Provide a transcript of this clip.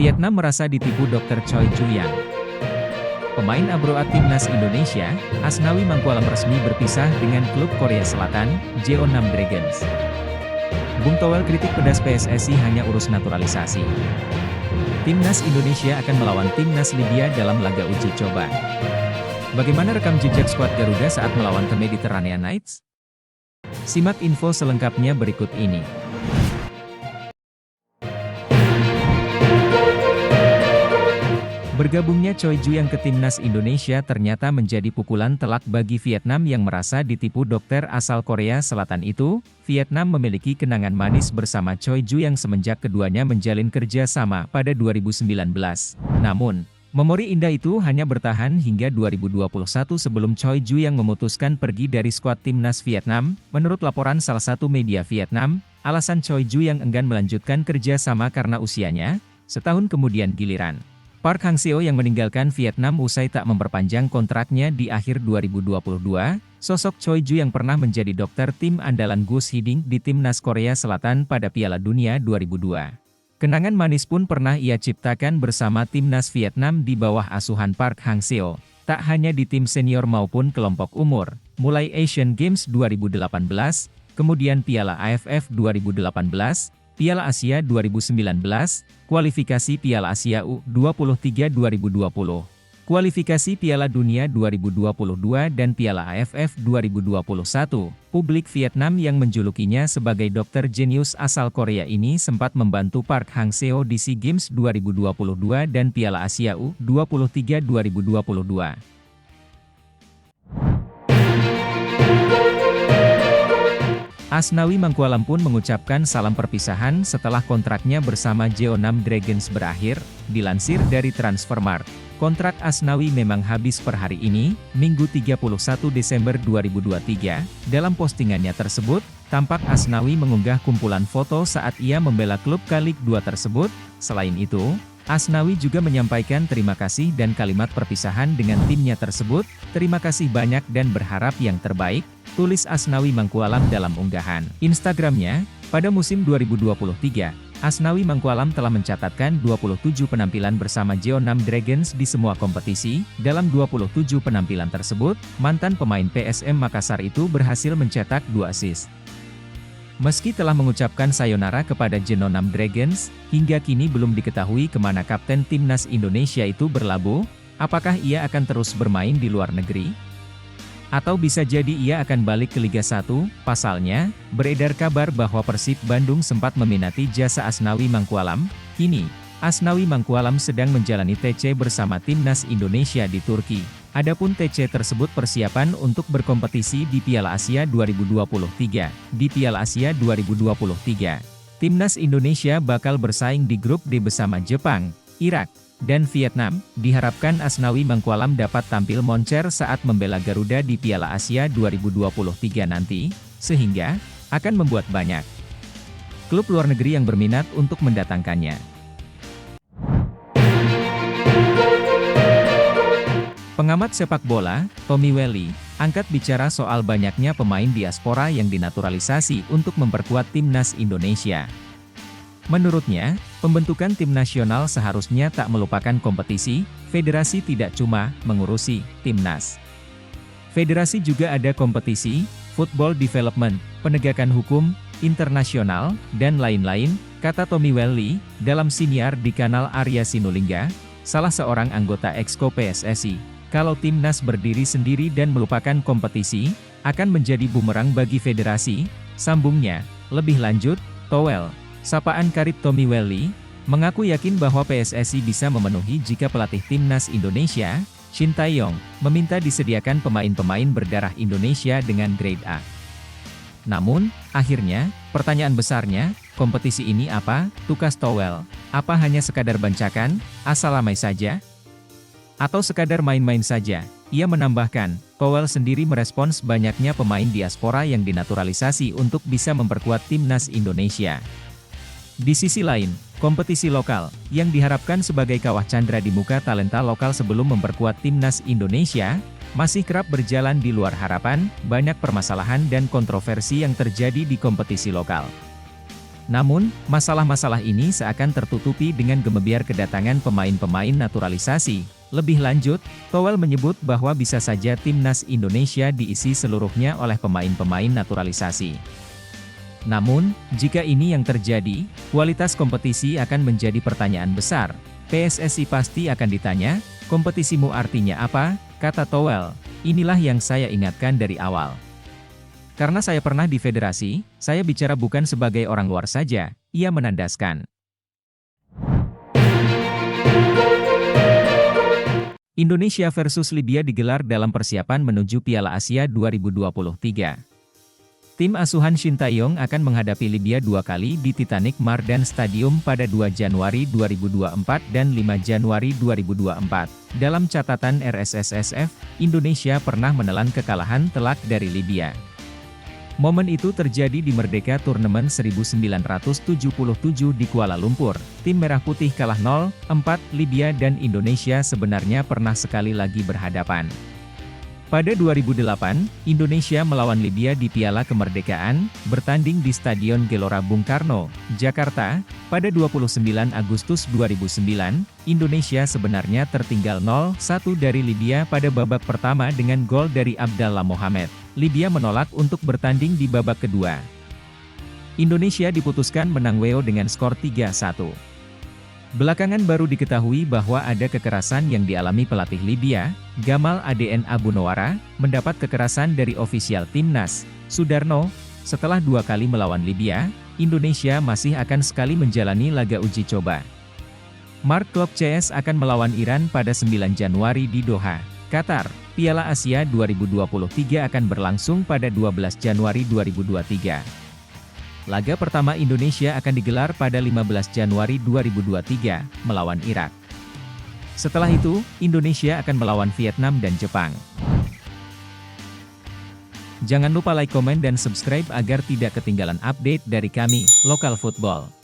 Vietnam merasa ditipu Dr. Choi Ju-yang. Pemain Abroad Timnas Indonesia, Asnawi Mangkualam resmi berpisah dengan klub Korea Selatan, Jeonnam Dragons. Bung Toel kritik pedas PSSI hanya urus naturalisasi. Timnas Indonesia akan melawan Timnas Libya dalam laga uji coba. Bagaimana rekam jejak skuad Garuda saat melawan The Mediterranean Knights? Simak info selengkapnya berikut ini. Bergabungnya Choi Ju-yang ke Timnas Indonesia ternyata menjadi pukulan telak bagi Vietnam yang merasa ditipu dokter asal Korea Selatan itu. Vietnam memiliki kenangan manis bersama Choi Ju-yang semenjak keduanya menjalin kerja sama pada 2019. Namun, memori indah itu hanya bertahan hingga 2021 sebelum Choi Ju-yang memutuskan pergi dari skuad Timnas Vietnam. Menurut laporan salah satu media Vietnam, alasan Choi Ju-yang enggan melanjutkan kerja sama karena usianya. Setahun kemudian giliran Park Hang-seo yang meninggalkan Vietnam usai tak memperpanjang kontraknya di akhir 2022, sosok Choi Ju yang pernah menjadi dokter tim andalan Gus Hiding di Timnas Korea Selatan pada Piala Dunia 2002. Kenangan manis pun pernah ia ciptakan bersama Timnas Vietnam di bawah asuhan Park Hang-seo, tak hanya di tim senior maupun kelompok umur, mulai Asian Games 2018, kemudian Piala AFF 2018, Piala Asia 2019, kualifikasi Piala Asia U23 2020, kualifikasi Piala Dunia 2022 dan Piala AFF 2021. Publik Vietnam yang menjulukinya sebagai dokter jenius asal Korea ini sempat membantu Park Hang-seo di SEA Games 2022 dan Piala Asia U23 2022. Asnawi Mangkualam pun mengucapkan salam perpisahan setelah kontraknya bersama Jeonnam Dragons berakhir. Dilansir dari Transfermarkt, kontrak Asnawi memang habis per hari ini, Minggu 31 Desember 2023. Dalam postingannya tersebut, tampak Asnawi mengunggah kumpulan foto saat ia membela klub K-League 2 tersebut. Selain itu, Asnawi juga menyampaikan terima kasih dan kalimat perpisahan dengan timnya tersebut. Terima kasih banyak dan berharap yang terbaik, tulis Asnawi Mangkualam dalam unggahan Instagramnya. Pada musim 2023, Asnawi Mangkualam telah mencatatkan 27 penampilan bersama Jeonnam Dragons di semua kompetisi. Dalam 27 penampilan tersebut, mantan pemain PSM Makassar itu berhasil mencetak 2 assist. Meski telah mengucapkan sayonara kepada Jeonnam Dragons, hingga kini belum diketahui kemana kapten Timnas Indonesia itu berlabuh. Apakah ia akan terus bermain di luar negeri? Atau bisa jadi ia akan balik ke Liga 1, pasalnya, beredar kabar bahwa Persib Bandung sempat meminati jasa Asnawi Mangkualam. Kini, Asnawi Mangkualam sedang menjalani TC bersama Timnas Indonesia di Turki. Adapun TC tersebut persiapan untuk berkompetisi di Piala Asia 2023. Di Piala Asia 2023, Timnas Indonesia bakal bersaing di grup D bersama Jepang, Irak, dan Vietnam. Diharapkan Asnawi Mangkualam dapat tampil moncer saat membela Garuda di Piala Asia 2023 nanti, sehingga akan membuat banyak klub luar negeri yang berminat untuk mendatangkannya. Pengamat sepak bola, Tommy Welly, angkat bicara soal banyaknya pemain diaspora yang dinaturalisasi untuk memperkuat timnas Indonesia. Menurutnya, pembentukan tim nasional seharusnya tak melupakan kompetisi. Federasi tidak cuma mengurusi timnas. Federasi juga ada kompetisi, football development, penegakan hukum, internasional, dan lain-lain, kata Tommy Welly, dalam siniar di kanal Arya Sinulinga, salah seorang anggota Exco PSSI. Kalau timnas berdiri sendiri dan melupakan kompetisi, akan menjadi bumerang bagi federasi, sambungnya. Lebih lanjut, Toel, sapaan karib Tommy Welly, mengaku yakin bahwa PSSI bisa memenuhi jika pelatih timnas Indonesia, Shin Tae-yong, meminta disediakan pemain-pemain berdarah Indonesia dengan grade A. Namun, akhirnya, pertanyaan besarnya, kompetisi ini apa, tukas Toel? Apa hanya sekadar bancakan, asal ramai saja? Atau sekadar main-main saja? Ia menambahkan, Toel sendiri merespons banyaknya pemain diaspora yang dinaturalisasi untuk bisa memperkuat timnas Indonesia. Di sisi lain, kompetisi lokal, yang diharapkan sebagai kawah candra di muka talenta lokal sebelum memperkuat timnas Indonesia, masih kerap berjalan di luar harapan. Banyak permasalahan dan kontroversi yang terjadi di kompetisi lokal. Namun, masalah-masalah ini seakan tertutupi dengan gemebiar kedatangan pemain-pemain naturalisasi. Lebih lanjut, Towel menyebut bahwa bisa saja timnas Indonesia diisi seluruhnya oleh pemain-pemain naturalisasi. Namun, jika ini yang terjadi, kualitas kompetisi akan menjadi pertanyaan besar. PSSI pasti akan ditanya, kompetisimu artinya apa? Kata Towel, inilah yang saya ingatkan dari awal. Karena saya pernah di federasi, saya bicara bukan sebagai orang luar saja, ia menandaskan. Indonesia versus Libya digelar dalam persiapan menuju Piala Asia 2023. Tim asuhan Shin Tae-yong akan menghadapi Libya 2 kali di Titanic Mardan Stadium pada 2 Januari 2024 dan 5 Januari 2024. Dalam catatan RSSSF, Indonesia pernah menelan kekalahan telak dari Libya. Momen itu terjadi di Merdeka Turnamen 1977 di Kuala Lumpur. Tim Merah Putih kalah 0-4, Libya dan Indonesia sebenarnya pernah sekali lagi berhadapan. Pada 2008, Indonesia melawan Libya di Piala Kemerdekaan, bertanding di Stadion Gelora Bung Karno, Jakarta. Pada 29 Agustus 2009, Indonesia sebenarnya tertinggal 0-1 dari Libya pada babak pertama dengan gol dari Abdallah Mohamed. Libya menolak untuk bertanding di babak kedua. Indonesia diputuskan menang WO dengan skor 3-1. Belakangan baru diketahui bahwa ada kekerasan yang dialami pelatih Libya, Gamal Adn Abu Nowara, mendapat kekerasan dari ofisial timnas, Sudarno. Setelah 2 kali melawan Libya, Indonesia masih akan sekali menjalani laga uji coba. Mark Klok CS akan melawan Iran pada 9 Januari di Doha, Qatar. Piala Asia 2023 akan berlangsung pada 12 Januari 2023. Laga pertama Indonesia akan digelar pada 15 Januari 2023, melawan Irak. Setelah itu, Indonesia akan melawan Vietnam dan Jepang. Jangan lupa like, komen, dan subscribe agar tidak ketinggalan update dari kami, Lokal Football.